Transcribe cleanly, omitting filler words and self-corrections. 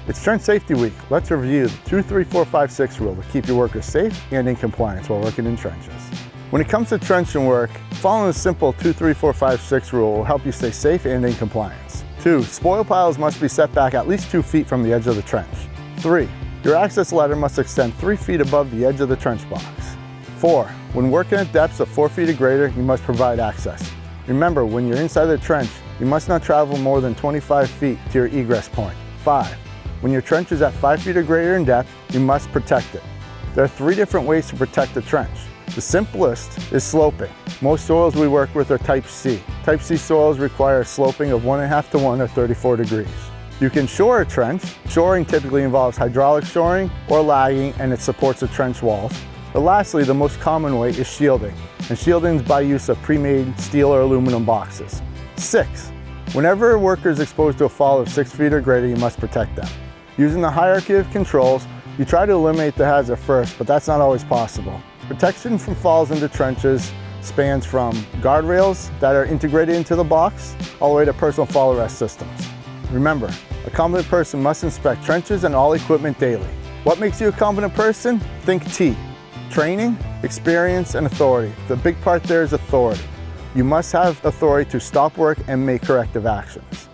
It's Trench Safety Week. Let's review the 2, 3, 4, 5, 6 rule to keep your workers safe and in compliance while working in trenches. When it comes to trenching work, following the simple 2, 3, 4, 5, 6 rule will help you stay safe and in compliance. 2, spoil piles must be set back at least 2 feet from the edge of the trench. 3, your access ladder must extend 3 feet above the edge of the trench box. 4, when working at depths of 4 feet or greater, you must provide access. Remember, when you're inside the trench, you must not travel more than 25 feet to your egress point. 5, when your trench is at 5 feet or greater in depth, you must protect it. There are 3 different ways to protect the trench. The simplest is sloping. Most soils we work with are Type C. Type C soils require a sloping of 1.5 to 1 or 34 degrees. You can shore a trench. Shoring typically involves hydraulic shoring or lagging, and it supports the trench walls. But lastly, the most common way is shielding, and shielding is by use of pre-made steel or aluminum boxes. 6, whenever a worker is exposed to a fall of 6 feet or greater, you must protect them. Using the hierarchy of controls, you try to eliminate the hazard first, but that's not always possible. Protection from falls into trenches spans from guardrails that are integrated into the box, all the way to personal fall arrest systems. Remember, a competent person must inspect trenches and all equipment daily. What makes you a competent person? Think T. Training, experience, and authority. The big part there is authority. You must have authority to stop work and make corrective actions.